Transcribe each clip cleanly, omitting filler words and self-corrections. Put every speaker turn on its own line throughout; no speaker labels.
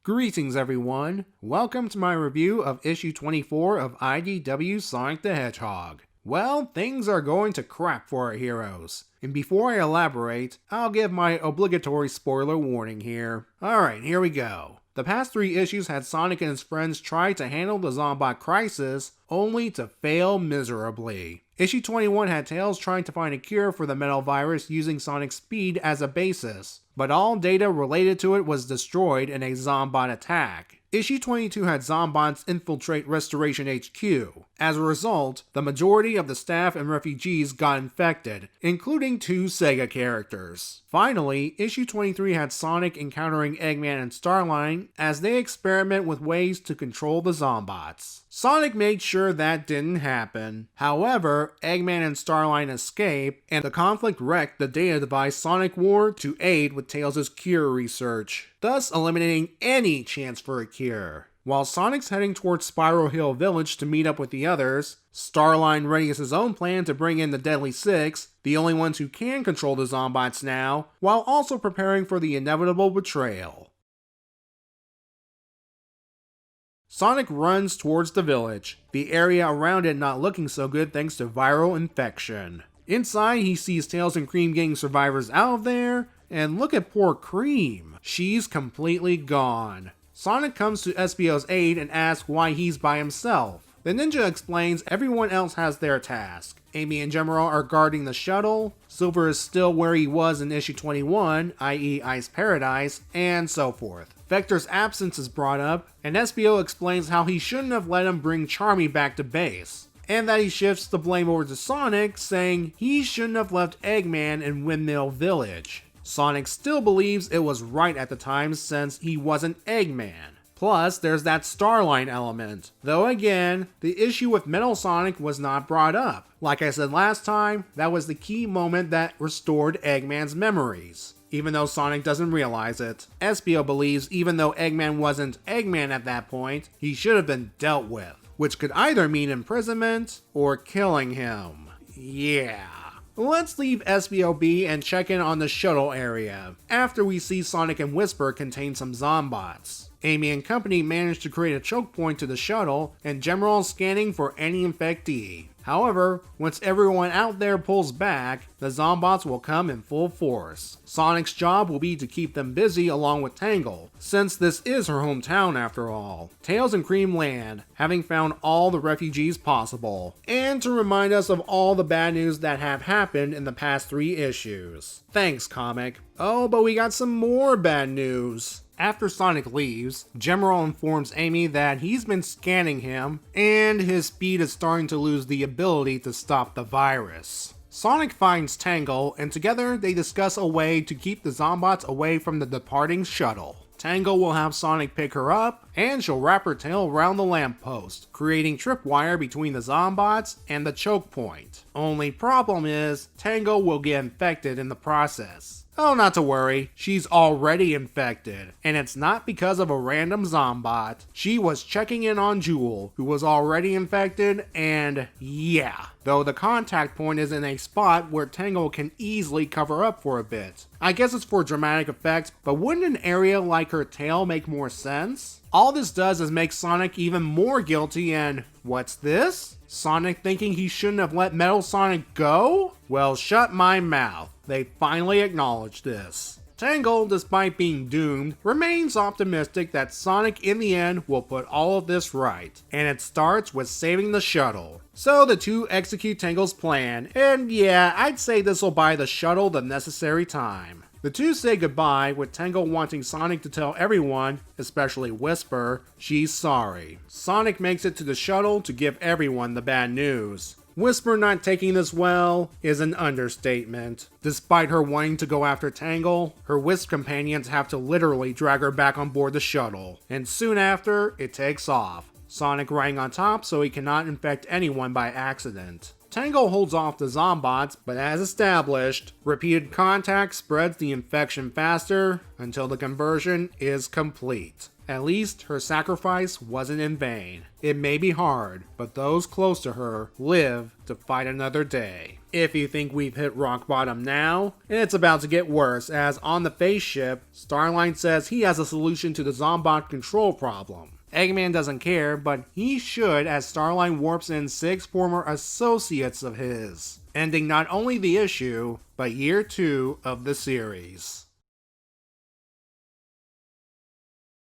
Greetings everyone, welcome to my review of issue 24 of IDW Sonic the Hedgehog. Well, things are going to crap for our heroes. And before I elaborate, I'll give my obligatory spoiler warning here. Alright, here we go. The past 3 issues had Sonic and his friends try to handle the Zombot crisis, only to fail miserably. Issue 21 had Tails trying to find a cure for the metal virus using Sonic's speed as a basis, but all data related to it was destroyed in a Zombot attack. Issue 22 had Zombots infiltrate Restoration HQ. As a result, the majority of the staff and refugees got infected, including 2 Sega characters. Finally, issue 23 had Sonic encountering Eggman and Starline as they experiment with ways to control the Zombots. Sonic made sure that didn't happen. However, Eggman and Starline escape, and the conflict wrecked the data device Sonic wore to aid with Tails' cure research, thus eliminating any chance for a cure. While Sonic's heading towards Spiral Hill Village to meet up with the others, Starline readies his own plan to bring in the Deadly Six, the only ones who can control the Zombots now, while also preparing for the inevitable betrayal. Sonic runs towards the village, the area around it not looking so good thanks to viral infection. Inside, he sees Tails and Cream getting survivors out of there, and look at poor Cream. She's completely gone. Sonic comes to Espio's aid and asks why he's by himself. The ninja explains everyone else has their task. Amy and General are guarding the shuttle, Silver is still where he was in issue 21, i.e. Ice Paradise, and so forth. Vector's absence is brought up, and Espio explains how he shouldn't have let him bring Charmy back to base, and that he shifts the blame over to Sonic, saying he shouldn't have left Eggman in Windmill Village. Sonic still believes it was right at the time since he wasn't Eggman. Plus, there's that Starline element. Though again, the issue with Metal Sonic was not brought up. Like I said last time, that was the key moment that restored Eggman's memories, even though Sonic doesn't realize it. Espio believes even though Eggman wasn't Eggman at that point, he should have been dealt with, which could either mean imprisonment or killing him. Yeah. Let's leave Espio be and check in on the shuttle area, after we see Sonic and Whisper contain some Zombots. Amy and company manage to create a choke point to the shuttle, and General is scanning for any infectee. However, once everyone out there pulls back, the Zombots will come in full force. Sonic's job will be to keep them busy along with Tangle, since this is her hometown after all. Tails and Cream land, having found all the refugees possible, and to remind us of all the bad news that have happened in the past 3 issues. Thanks, comic. Oh, but we got some more bad news. After Sonic leaves, General informs Amy that he's been scanning him, and his speed is starting to lose the ability to stop the virus. Sonic finds Tangle, and together they discuss a way to keep the Zombots away from the departing shuttle. Tangle will have Sonic pick her up, and she'll wrap her tail around the lamppost, creating tripwire between the Zombots and the choke point. Only problem is, Tangle will get infected in the process. Oh, not to worry, she's already infected, and it's not because of a random Zombot. She was checking in on Jewel, who was already infected, and yeah. Though the contact point is in a spot where Tangle can easily cover up for a bit. I guess it's for dramatic effect, but wouldn't an area like her tail make more sense? All this does is make Sonic even more guilty, and what's this? Sonic thinking he shouldn't have let Metal Sonic go? Well, shut my mouth. They finally acknowledged this. Tangle, despite being doomed, remains optimistic that Sonic in the end will put all of this right, and it starts with saving the shuttle. So the two execute Tangle's plan, and yeah, I'd say this will buy the shuttle the necessary time. The two say goodbye, with Tangle wanting Sonic to tell everyone, especially Whisper, she's sorry. Sonic makes it to the shuttle to give everyone the bad news. Whisper not taking this well is an understatement. Despite her wanting to go after Tangle, her Wisp companions have to literally drag her back on board the shuttle, and soon after, it takes off. Sonic riding on top so he cannot infect anyone by accident. Tangle holds off the Zombots, but as established, repeated contact spreads the infection faster until the conversion is complete. At least her sacrifice wasn't in vain. It may be hard, but those close to her live to fight another day. If you think we've hit rock bottom now, it's about to get worse, as on the face ship, Starline says he has a solution to the Zombot control problem. Eggman doesn't care, but he should, as Starline warps in 6 former associates of his, ending not only the issue, but year 2 of the series.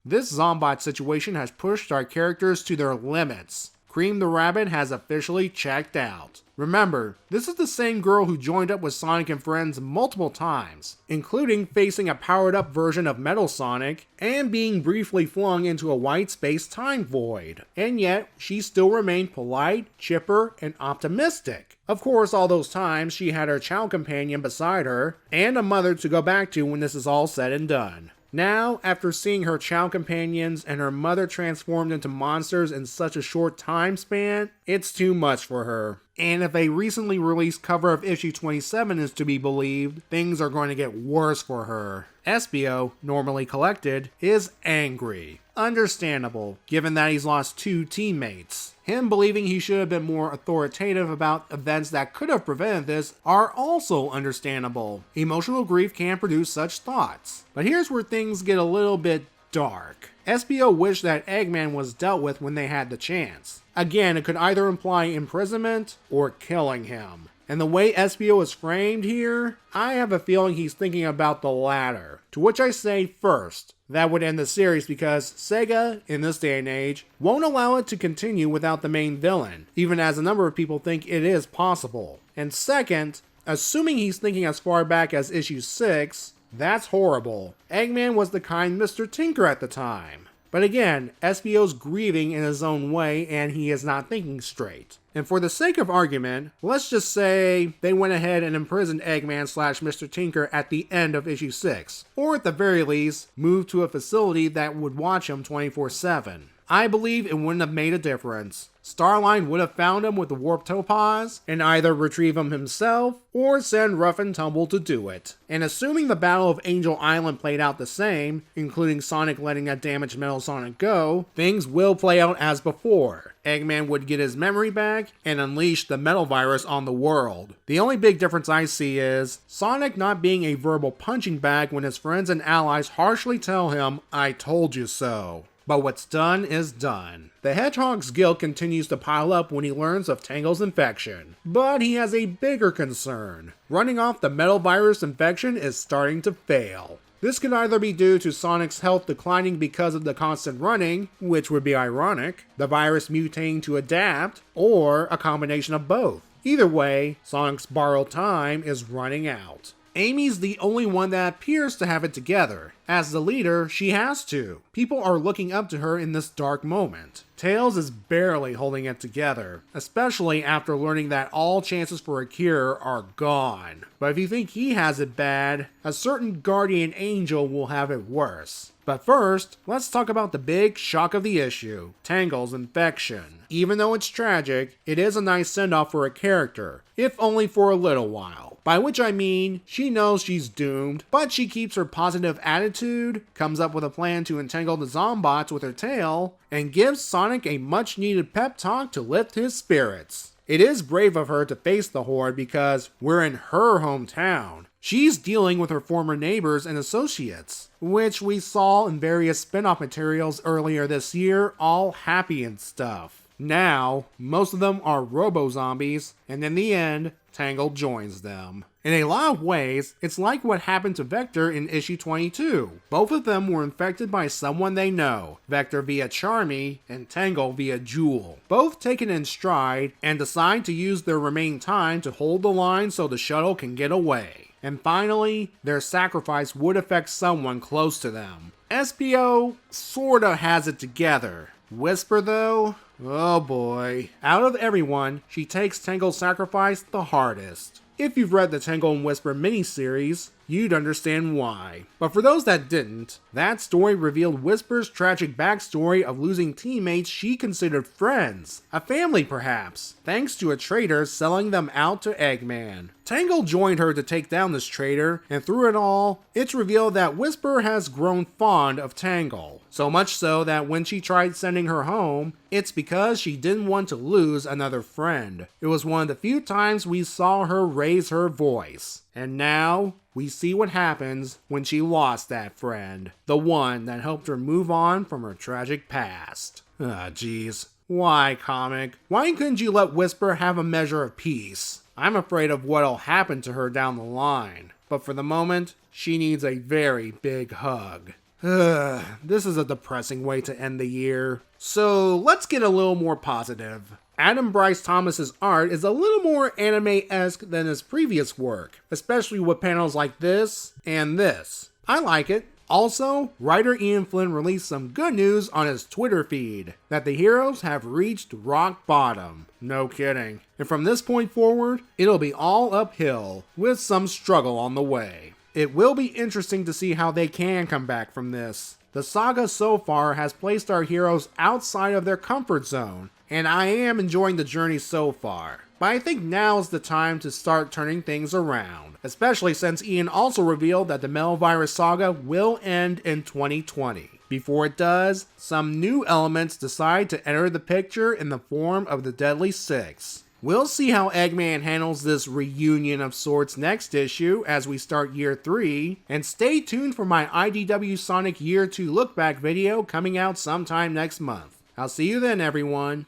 This Zombot situation has pushed our characters to their limits. Cream the Rabbit has officially checked out. Remember, this is the same girl who joined up with Sonic and friends multiple times, including facing a powered-up version of Metal Sonic and being briefly flung into a white space time void. And yet, she still remained polite, chipper, and optimistic. Of course, all those times she had her child companion beside her and a mother to go back to when this is all said and done. Now, after seeing her child companions and her mother transformed into monsters in such a short time span, it's too much for her. And if a recently released cover of issue 27 is to be believed, things are going to get worse for her. Espio, normally collected, is angry. Understandable, given that he's lost 2 teammates. Him believing he should have been more authoritative about events that could have prevented this are also understandable. Emotional grief can produce such thoughts. But here's where things get a little bit dark. Espio wished that Eggman was dealt with when they had the chance. Again, it could either imply imprisonment or killing him. And the way Espio is framed here, I have a feeling he's thinking about the latter. To which I say first, that would end the series because Sega, in this day and age, won't allow it to continue without the main villain, even as a number of people think it is possible. And second, assuming he's thinking as far back as issue 6, that's horrible. Eggman was the kind Mr. Tinker at the time. But again, Espio's grieving in his own way and he is not thinking straight. And for the sake of argument, let's just say they went ahead and imprisoned Eggman / Mr. Tinker at the end of issue 6. Or at the very least, moved to a facility that would watch him 24/7. I believe it wouldn't have made a difference. Starline would have found him with the Warp Topaz and either retrieve him himself or send Rough and Tumble to do it. And assuming the Battle of Angel Island played out the same, including Sonic letting that damaged Metal Sonic go, things will play out as before. Eggman would get his memory back and unleash the Metal Virus on the world. The only big difference I see is Sonic not being a verbal punching bag when his friends and allies harshly tell him, "I told you so." But what's done is done. The Hedgehog's guilt continues to pile up when he learns of Tangle's infection. But he has a bigger concern. Running off the Metal Virus infection is starting to fail. This could either be due to Sonic's health declining because of the constant running, which would be ironic, the virus mutating to adapt, or a combination of both. Either way, Sonic's borrowed time is running out. Amy's the only one that appears to have it together. As the leader, she has to. People are looking up to her in this dark moment. Tails is barely holding it together, especially after learning that all chances for a cure are gone. But if you think he has it bad, a certain guardian angel will have it worse. But first, let's talk about the big shock of the issue, Tangle's infection. Even though it's tragic, it is a nice send-off for a character, if only for a little while. By which I mean, she knows she's doomed, but she keeps her positive attitude, comes up with a plan to entangle the Zombots with her tail, and gives Sonic a much-needed pep talk to lift his spirits. It is brave of her to face the Horde because we're in her hometown. She's dealing with her former neighbors and associates, which we saw in various spin-off materials earlier this year, all happy and stuff. Now, most of them are robo-zombies, and in the end, Tangle joins them. In a lot of ways, it's like what happened to Vector in issue 22. Both of them were infected by someone they know, Vector via Charmy and Tangle via Jewel. Both taken in stride and decide to use their remaining time to hold the line so the shuttle can get away. And finally, their sacrifice would affect someone close to them. Espio sorta has it together. Whisper though? Oh boy. Out of everyone, she takes Tangle's sacrifice the hardest. If you've read the Tangle and Whisper miniseries, you'd understand why. But for those that didn't, that story revealed Whisper's tragic backstory of losing teammates she considered friends, a family perhaps, thanks to a traitor selling them out to Eggman. Tangle joined her to take down this traitor, and through it all, it's revealed that Whisper has grown fond of Tangle. So much so that when she tried sending her home, it's because she didn't want to lose another friend. It was one of the few times we saw her raise her voice. And now, we see what happens when she lost that friend. The one that helped her move on from her tragic past. Jeez. Why, comic? Why couldn't you let Whisper have a measure of peace? I'm afraid of what'll happen to her down the line. But for the moment, she needs a very big hug. This is a depressing way to end the year. So let's get a little more positive. Adam Bryce Thomas's art is a little more anime-esque than his previous work, especially with panels like this and this. I like it. Also, writer Ian Flynn released some good news on his Twitter feed, that the heroes have reached rock bottom. No kidding. And from this point forward, it'll be all uphill, with some struggle on the way. It will be interesting to see how they can come back from this. The saga so far has placed our heroes outside of their comfort zone, and I am enjoying the journey so far. But I think now's the time to start turning things around, especially since Ian also revealed that the Metal Virus saga will end in 2020. Before it does, some new elements decide to enter the picture in the form of the Deadly Six. We'll see how Eggman handles this reunion of sorts next issue as we start year 3, and stay tuned for my IDW Sonic Year 2 look back video coming out sometime next month. I'll see you then, everyone.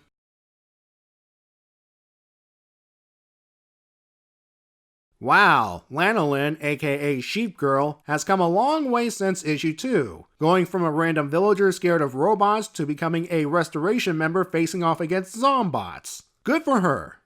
Wow, Lanolin, aka Sheep Girl, has come a long way since issue 2, going from a random villager scared of robots to becoming a restoration member facing off against zombots. Good for her.